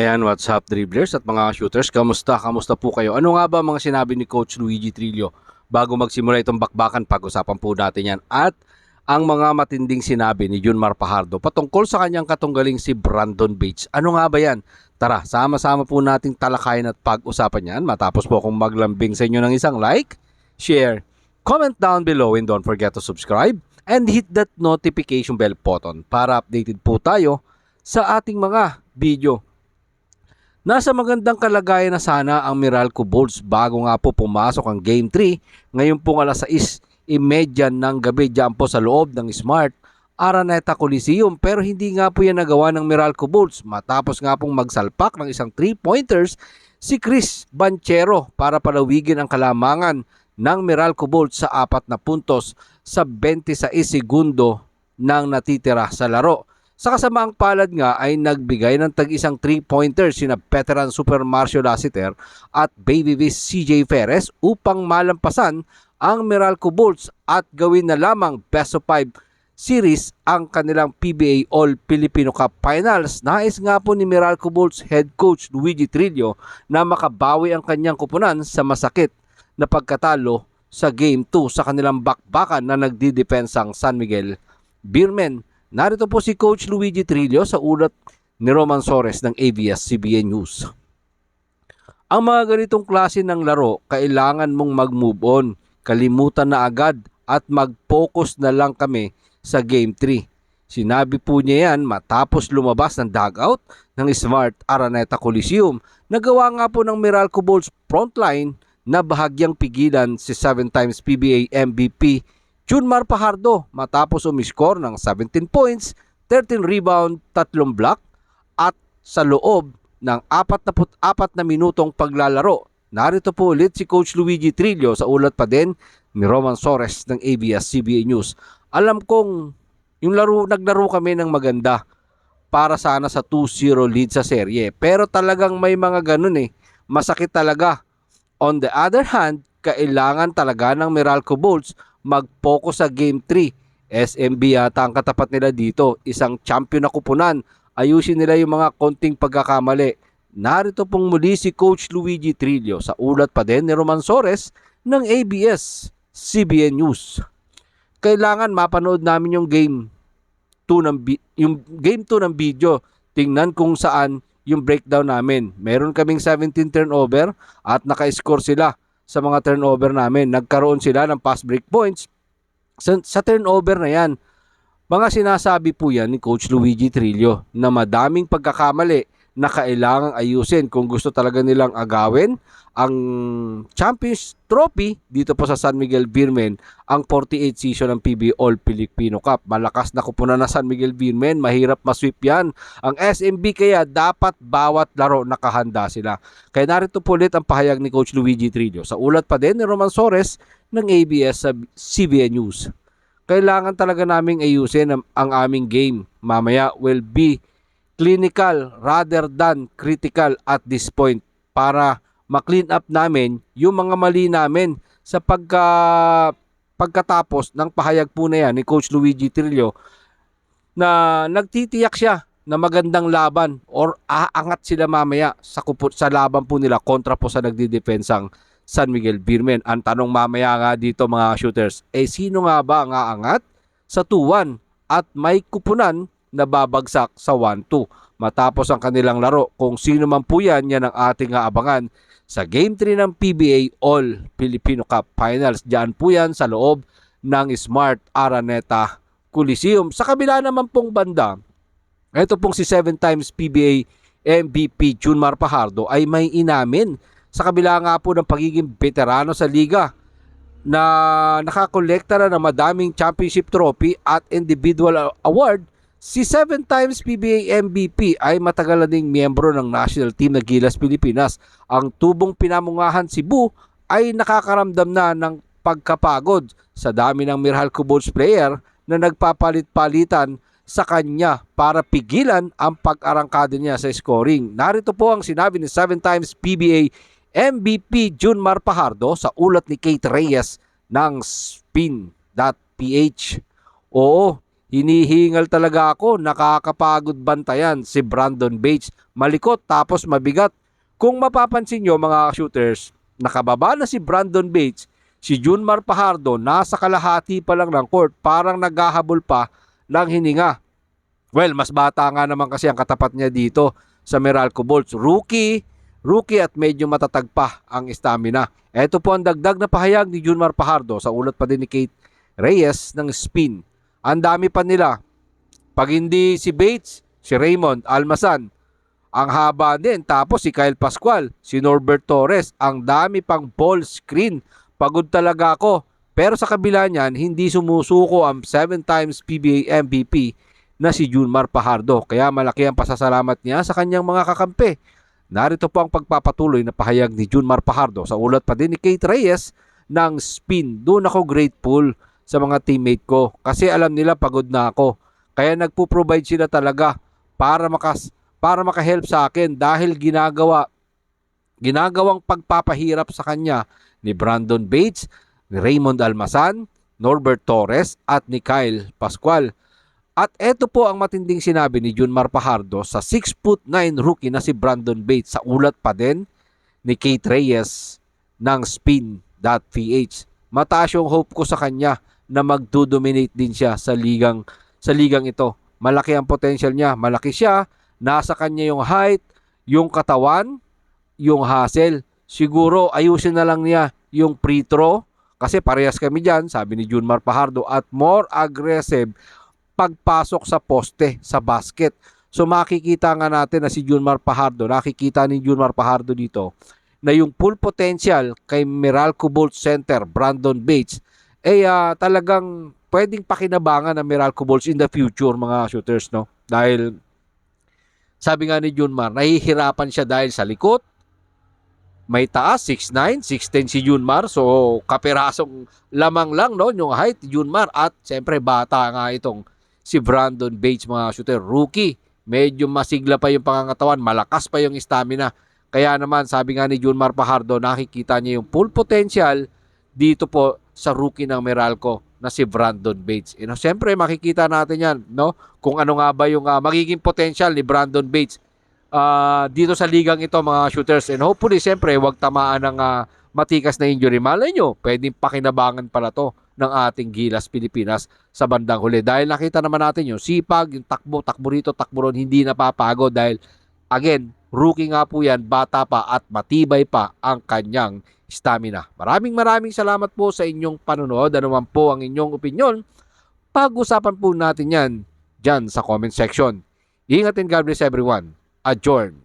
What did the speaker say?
Ayan, what's up dribblers at mga shooters? Kamusta? Kamusta po kayo? Ano nga ba mga sinabi ni Coach Luigi Trillo bago magsimula itong bakbakan? Pag-usapan po natin yan. At ang mga matinding sinabi ni Junmar Fajardo patungkol sa kanyang katunggaling si Brandon Bates. Ano nga ba yan? Tara, sama-sama po nating talakayin at pag-usapan yan. Matapos po akong maglambing sa inyo ng isang like, share, comment down below, and don't forget to subscribe and hit that notification bell button para updated po tayo sa ating mga video. Nasa magandang kalagayan na sana ang Meralco Bulls bago nga po pumasok ang Game 3 ngayon pong alas 6:30 ng gabi dyan po sa loob ng Smart Araneta Coliseum, pero hindi nga po yan nagawa ng Meralco Bulls matapos nga pong magsalpak ng isang 3-pointers si Chris Banchero para palawigin ang kalamangan ng Meralco Bulls sa 4 na puntos sa 26 segundo nang natitira sa laro. Sa kasamaang palad nga ay nagbigay ng tag-isang 3-pointer sina veteran Super Marcio Lassiter at babyface CJ Ferres upang malampasan ang Meralco Bulls at gawin na lamang best of 5 series ang kanilang PBA All Filipino Cup Finals. Nais nga po ni Meralco Bulls head coach Luigi Trillo na makabawi ang kanyang kupunan sa masakit na pagkatalo sa Game 2 sa kanilang bakbakan na nagdidepensang San Miguel Beermen. Narito po si Coach Luigi Trillo sa ulat ni Roman Sores ng ABS-CBN News. Ang mga ganitong klase ng laro, kailangan mong mag-move on. Kalimutan na agad at mag-focus na lang kami sa Game 3. Sinabi po niya yan matapos lumabas ng dugout ng Smart Araneta Coliseum. Nagawa nga po ng Meralco Bulls frontline na bahagyang pigilan si 7 times PBA MVP Junmar Fajardo matapos umiskor ng 17 points, 13 rebound, 3 block at sa loob ng 44 na minutong paglalaro. Narito po ulit si Coach Luigi Trillo sa ulat pa din ni Roman Sores ng ABS-CBN News. Alam kong yung naglaro kami ng maganda para sana sa 2-0 lead sa serye, pero talagang may mga ganun masakit talaga. On the other hand, kailangan talaga ng Meralco Bulls mag-focus sa Game 3. SMB yata ang katapat nila dito. Isang champion na kupunan. Ayusin nila yung mga konting pagkakamali. Narito pong muli si Coach Luigi Trillo sa ulat pa din ni Roman Sores ng ABS-CBN News. Kailangan mapanood namin yung Game 2 ng video. Tingnan kung saan yung breakdown namin. Meron kaming 17 turnover at naka-score sila sa mga turnover namin. Nagkaroon sila ng fast break points sa turnover na yan. Mga sinasabi po yan ni Coach Luigi Trillo na madaming pagkakamali na kailangang ayusin kung gusto talaga nilang agawin ang Champions Trophy dito po sa San Miguel Beermen, ang 48th season ng PBA All Filipino Cup. Malakas na kupunan na San Miguel Beermen, mahirap masweep yan ang SMB, kaya dapat bawat laro nakahanda sila. Kaya narito po ulit ang pahayag ni Coach Luigi Trillo sa ulat pa din ni Roman Sores ng ABS-CBN News. Kailangan talaga naming ayusin ang aming game. Mamaya will be clinical rather than critical at this point para ma-clean up namin yung mga mali namin sa pagkatapos ng pahayag po na yan ni Coach Luigi Trillo na nagtitiyak siya na magandang laban or aangat sila mamaya sa laban po nila kontra po sa nagdidepensang San Miguel Beermen. Ang tanong mamaya nga dito mga shooters, sino nga ba ang aangat sa 2-1 at may kupunan na babagsak sa 1-2 matapos ang kanilang laro? Kung sino man po yan ang ating aabangan sa Game 3 ng PBA All Filipino Cup Finals. Diyan po yan sa loob ng Smart Araneta Coliseum. Sa kabila naman pong banda, ito pong si 7 times PBA MVP Junmar Fajardo ay may inamin sa kabila nga po ng pagiging veterano sa liga na nakakolekta na ng madaming championship trophy at individual award. Si 7 times PBA MVP ay matagal na ding miyembro ng national team na Gilas Pilipinas. Ang tubong pinamungahan Cebu ay nakakaramdam na ng pagkapagod sa dami ng Meralco Bulls player na nagpapalit-palitan sa kanya para pigilan ang pag-arangkada niya sa scoring. Narito po ang sinabi ni 7 times PBA MVP Junmar Fajardo sa ulat ni Kate Reyes ng spin.ph. Oo, Hinihingal talaga ako, nakakapagod bantayan si Brandon Bates. Malikot tapos mabigat. Kung mapapansin nyo mga shooters, nakababa na si Brandon Bates, si Junmar Fajardo nasa kalahati pa lang ng court, parang naghahabol pa ng hininga. Well, mas bata nga naman kasi ang katapat niya dito sa Meralco Bolts. Rookie at medyo matatag pa ang stamina. Ito po ang dagdag na pahayag ni Junmar Fajardo sa ulat pa din ni Kate Reyes ng spin. Ang dami pa nila. Pag hindi si Bates, si Raymond Almazan, ang haba din. Tapos si Kyle Pascual, si Norbert Torres, ang dami pang ball screen. Pagod talaga ako. Pero sa kabila niyan, hindi sumusuko ang 7 times PBA MVP na si Junmar Fajardo. Kaya malaki ang pasasalamat niya sa kanyang mga kakampi. Narito po ang pagpapatuloy na pahayag ni Junmar Fajardo sa ulat pa din ni Kate Reyes ng spin. Doon ako grateful sa mga teammate ko kasi alam nila pagod na ako. Kaya nagpo-provide sila talaga para makahelp sa akin dahil ginagawang pagpapahirap sa kanya ni Brandon Bates, ni Raymond Almazan, Norbert Torres at ni Kyle Pascual. At eto po ang matinding sinabi ni Junmar Fajardo sa 6'9" rookie na si Brandon Bates sa ulat pa din ni Kate Reyes ng spin.ph. Mataas yung hope ko sa kanya na magdo-dominate din siya sa ligang ito. Malaki ang potential niya, malaki siya. Nasa kanya yung height, yung katawan, yung hustle. Siguro ayusin na lang niya yung free throw kasi parehas kami dyan, sabi ni Junmar Fajardo, at more aggressive pagpasok sa poste, sa basket. So makikita nga natin na si Junmar Fajardo, nakikita ni Junmar Fajardo dito na yung full potential kay Meralco Bolts center Brandon Bates talagang pwedeng pakinabangan ng Meralco Bolts in the future mga shooters, no? Dahil sabi nga ni Junmar, nahihirapan siya dahil sa likot. May taas, 6'9", 6'10 si Junmar. So, kapirasong lamang lang, no, yung height ni Junmar. At siyempre, bata nga itong si Brandon Bates, mga shooter. Rookie. Medyo masigla pa yung pangangatawan. Malakas pa yung stamina. Kaya naman, sabi nga ni Junmar Fajardo, nakikita niya yung full potential dito po sa rookie ng Meralco na si Brandon Bates. Siyempre, makikita natin yan, no? Kung ano nga ba yung magiging potential ni Brandon Bates dito sa ligang ito mga shooters, and hopefully siyempre wag tamaan ng matikas na injury. Malay nyo, pwedeng pakinabangan pala to ng ating Gilas Pilipinas sa bandang huli dahil nakita naman natin yung sipag, yung takbo rito, takbo ron, hindi napapagod dahil again, rookie nga po yan, bata pa at matibay pa ang kanyang stamina. Maraming salamat po sa inyong panonood. Ano man po ang inyong opinion, pag-usapan po natin yan dyan sa comment section. Ingat and God bless everyone. Adjourn.